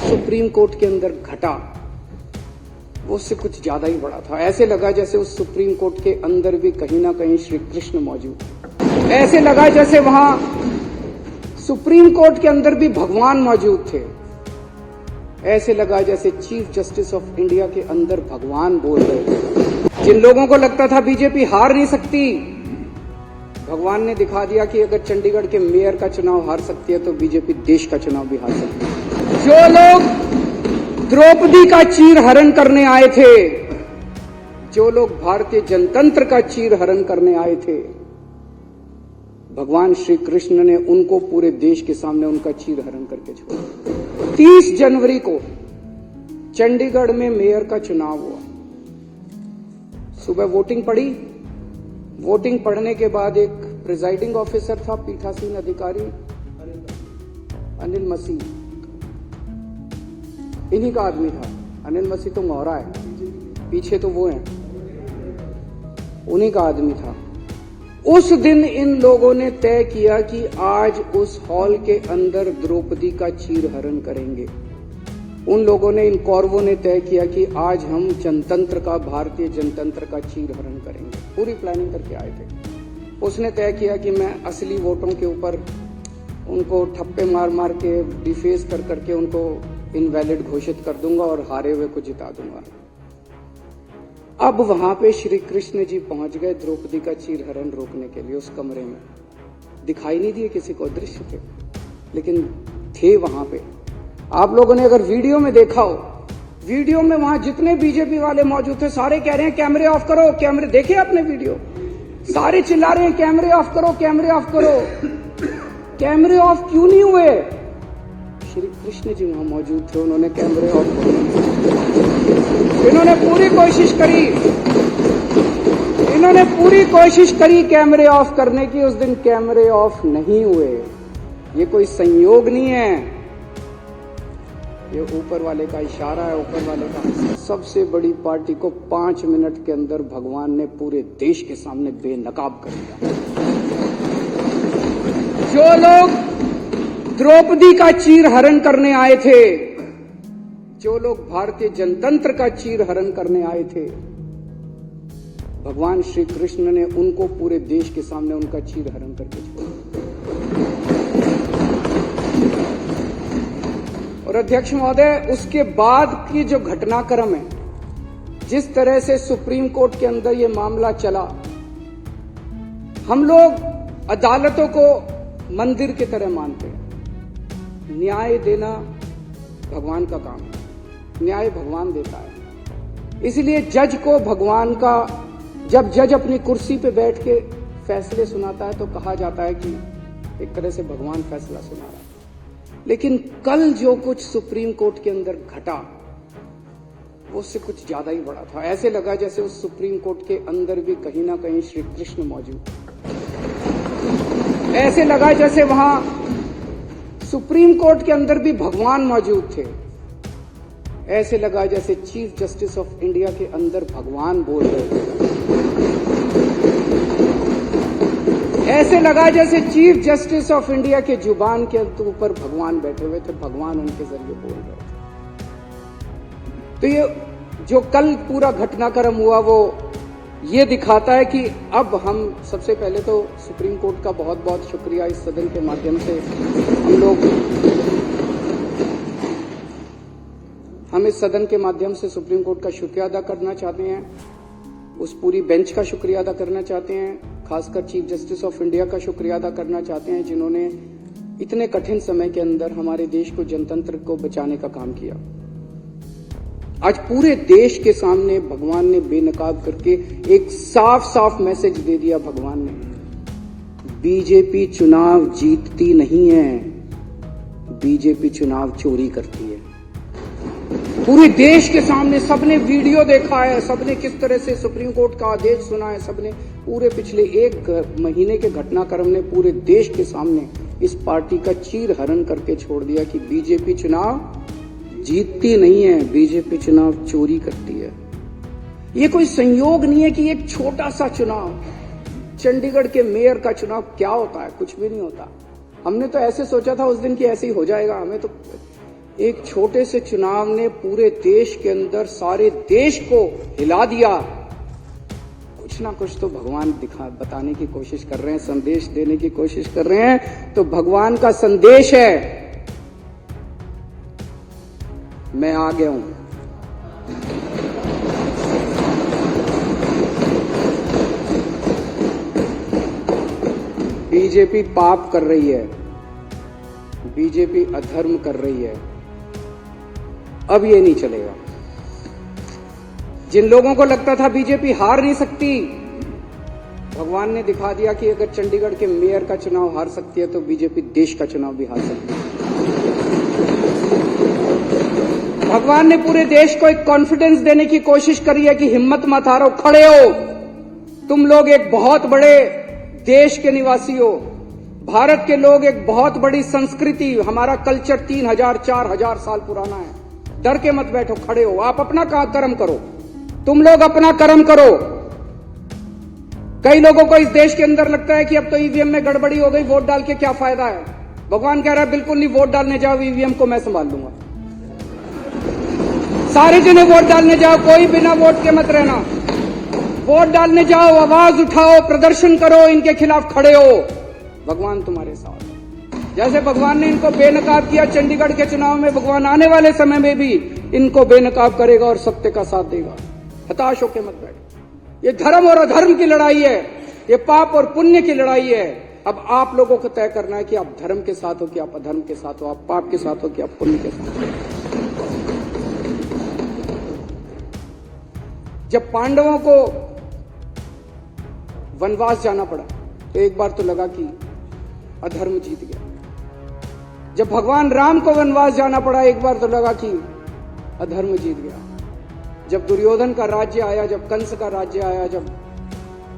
Supreme court के अंदर घटा वो उससे कुछ ज्यादा ही बड़ा था। ऐसे लगा जैसे उस सुप्रीम कोर्ट के अंदर भी कहीं ना कहीं श्री कृष्ण मौजूद थे। ऐसे लगा जैसे वहां सुप्रीम कोर्ट के अंदर भी भगवान मौजूद थे। ऐसे लगा जैसे चीफ जस्टिस ऑफ इंडिया के अंदर भगवान बोल रहे थे। जिन लोगों को लगता था बीजेपी हार नहीं सकती, भगवान ने दिखा दिया कि अगर चंडीगढ़ के मेयर का चुनाव हार सकती है तो बीजेपी देश का चुनाव भी हार सकती है। जो लोग द्रौपदी का चीरहरण करने आए थे, जो लोग भारतीय जनतंत्र का चीरहरण करने आए थे, भगवान श्री कृष्ण ने उनको पूरे देश के सामने उनका चीरहरण करके छोड़ा। 30 जनवरी को चंडीगढ़ में मेयर का चुनाव हुआ। सुबह वोटिंग पड़ी। वोटिंग पड़ने के बाद एक प्रिजाइडिंग ऑफिसर था, पीठासीन अधिकारी अनिल मसीह, इन्हीं का आदमी था। अनिल मसीह तो मोहरा है, पीछे तो वो है, उन्हीं का आदमी था। उस दिन इन लोगों ने तय किया कि आज उस हॉल के अंदर द्रौपदी का चीरहरण करेंगे। उन लोगों ने, इन कौरवों ने तय किया कि आज हम जनतंत्र का, भारतीय जनतंत्र का चीरहरण करेंगे। पूरी प्लानिंग करके आए थे। उसने तय किया कि मैं असली वोटों के ऊपर उनको ठप्पे मार मार के, डिफेस कर करके उनको इनवैलिड घोषित कर दूंगा और हारे हुए को जिता दूंगा। अब वहां पे श्री कृष्ण जी पहुंच गए द्रौपदी का चीरहरण रोकने के लिए। उस कमरे में दिखाई नहीं दिए किसी को, दृश्य थे, लेकिन थे वहां पे। आप लोगों ने अगर वीडियो में देखा हो, वीडियो में वहां जितने बीजेपी वाले मौजूद थे सारे कह रहे हैं कैमरे ऑफ करो, कैमरे। देखे आपने वीडियो? सारे चिल्ला रहे हैं कैमरे ऑफ करो, कैमरे ऑफ करो। कैमरे ऑफ क्यों नहीं हुए? श्री कृष्ण जी वहां मौजूद थे, उन्होंने कैमरे ऑफ किए। इन्होंने पूरी कोशिश करी कैमरे ऑफ करने की। उस दिन कैमरे ऑफ नहीं हुए। ये कोई संयोग नहीं है, ये ऊपर वाले का इशारा है, ऊपर वाले का। सबसे बड़ी पार्टी को 5 मिनट के अंदर भगवान ने पूरे देश के सामने बेनकाब कर दिया। जो लोग द्रौपदी का चीरहरण करने आए थे, जो लोग भारतीय जनतंत्र का चीरहरण करने आए थे, भगवान श्री कृष्ण ने उनको पूरे देश के सामने उनका चीरहरण करके छोड़ा। और अध्यक्ष महोदय, उसके बाद की जो घटनाक्रम है, जिस तरह से सुप्रीम कोर्ट के अंदर ये मामला चला, हम लोग अदालतों को मंदिर की तरह मानते हैं। न्याय देना भगवान का काम है, न्याय भगवान देता है। इसलिए जज को भगवान का, जब जज अपनी कुर्सी पे बैठ के फैसले सुनाता है तो कहा जाता है कि एक तरह से भगवान फैसला सुना रहा है। लेकिन कल जो कुछ सुप्रीम कोर्ट के अंदर घटा वो उससे कुछ ज्यादा ही बड़ा था। ऐसे लगा जैसे उस सुप्रीम कोर्ट के अंदर भी कहीं ना कहीं श्री कृष्ण मौजूद थे। ऐसे लगा जैसे वहां सुप्रीम कोर्ट के अंदर भी भगवान मौजूद थे। ऐसे लगा जैसे चीफ जस्टिस ऑफ इंडिया के अंदर भगवान बोल रहे थे। ऐसे लगा जैसे चीफ जस्टिस ऑफ इंडिया के जुबान के ऊपर भगवान बैठे हुए थे, भगवान उनके जरिए बोल रहे थे। तो ये जो कल पूरा घटनाक्रम हुआ वो ये दिखाता है कि अब हम, सबसे पहले तो सुप्रीम कोर्ट का बहुत बहुत शुक्रिया, इस सदन के माध्यम से हम इस सदन के माध्यम से सुप्रीम कोर्ट का शुक्रिया अदा करना चाहते हैं। उस पूरी बेंच का शुक्रिया अदा करना चाहते हैं, खासकर चीफ जस्टिस ऑफ इंडिया का शुक्रिया अदा करना चाहते हैं, जिन्होंने इतने कठिन समय के अंदर हमारे देश को, जनतंत्र को बचाने का काम किया। आज पूरे देश के सामने भगवान ने बेनकाब करके एक साफ साफ मैसेज दे दिया। भगवान ने, बीजेपी चुनाव जीतती नहीं है, बीजेपी चुनाव चोरी करती है। पूरे देश के सामने सबने वीडियो देखा है, सबने किस तरह से सुप्रीम कोर्ट का आदेश सुना है, सबने पूरे पिछले 1 महीने के घटनाक्रम ने पूरे देश के सामने इस पार्टी का चीरहरण करके छोड़ दिया कि बीजेपी चुनाव जीतती नहीं है, बीजेपी चुनाव चोरी करती है। ये कोई संयोग नहीं है कि एक छोटा सा चुनाव, चंडीगढ़ के मेयर का चुनाव क्या होता है, कुछ भी नहीं होता। हमने तो ऐसे सोचा था उस दिन कि ऐसे ही हो जाएगा, हमें तो एक छोटे से चुनाव ने पूरे देश के अंदर सारे देश को हिला दिया। कुछ ना कुछ तो भगवान बताने की कोशिश कर रहे हैं, संदेश देने की कोशिश कर रहे हैं। तो भगवान का संदेश है, मैं आ गया हूं। बीजेपी पाप कर रही है, बीजेपी अधर्म कर रही है, अब ये नहीं चलेगा। जिन लोगों को लगता था बीजेपी हार नहीं सकती, भगवान ने दिखा दिया कि अगर चंडीगढ़ के मेयर का चुनाव हार सकती है तो बीजेपी देश का चुनाव भी हार सकती है। भगवान ने पूरे देश को एक कॉन्फिडेंस देने की कोशिश करी है कि हिम्मत मत हारो, खड़े हो, तुम लोग एक बहुत बड़े देश के निवासी हो। भारत के लोग एक बहुत बड़ी संस्कृति, हमारा कल्चर 3000 4000 साल पुराना है। डर के मत बैठो, खड़े हो, आप अपना कर्म करो, तुम लोग अपना कर्म करो। कई लोगों को इस देश के अंदर लगता है कि अब तो ईवीएम में गड़बड़ी हो गई, वोट डाल के क्या फायदा है। भगवान कह रहा है बिल्कुल नहीं, वोट डालने जाओ, ईवीएम को मैं संभाल लूंगा। सारे जने वोट डालने जाओ, कोई बिना वोट के मत रहना। वोट डालने जाओ, आवाज उठाओ, प्रदर्शन करो, इनके खिलाफ खड़े हो, भगवान तुम्हारे साथ है। जैसे भगवान ने इनको बेनकाब किया चंडीगढ़ के चुनाव में, भगवान आने वाले समय में भी इनको बेनकाब करेगा और सत्य का साथ देगा। हताश होकर मत बैठो। ये धर्म और अधर्म की लड़ाई है, ये पाप और पुण्य की लड़ाई है। अब आप लोगों को तय करना है कि आप धर्म के साथ हो कि आप अधर्म के साथ हो, आप पाप के साथ हो कि आप पुण्य के साथ हो। जब पांडवों को वनवास जाना पड़ा तो एक बार तो लगा कि अधर्म जीत गया। जब भगवान राम को वनवास जाना पड़ा एक बार तो लगा कि अधर्म जीत गया। जब दुर्योधन का राज्य आया, जब कंस का राज्य आया, जब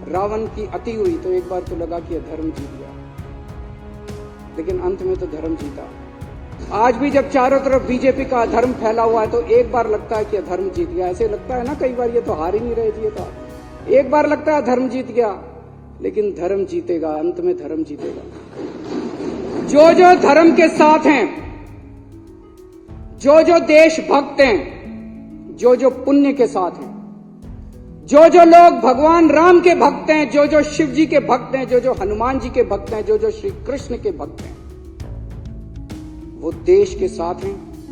रावण की अति हुई तो एक बार तो लगा कि अधर्म जीत गया, लेकिन अंत में तो धर्म जीता। आज भी जब चारों तरफ बीजेपी का अधर्म फैला हुआ है तो एक बार लगता है कि अधर्म जीत गया। ऐसे लगता है ना कई बार, ये तो हार ही नहीं रहे थे, ये तो एक बार लगता है धर्म जीत गया, लेकिन धर्म जीतेगा, अंत में धर्म जीतेगा। जो जो धर्म के साथ हैं, जो जो देशभक्त हैं, जो जो पुण्य के साथ हैं, जो जो लोग भगवान राम के भक्त हैं, जो जो शिव जी के भक्त हैं, जो जो हनुमान जी के भक्त हैं, जो जो श्री कृष्ण के भक्त हैं, वो देश के साथ हैं,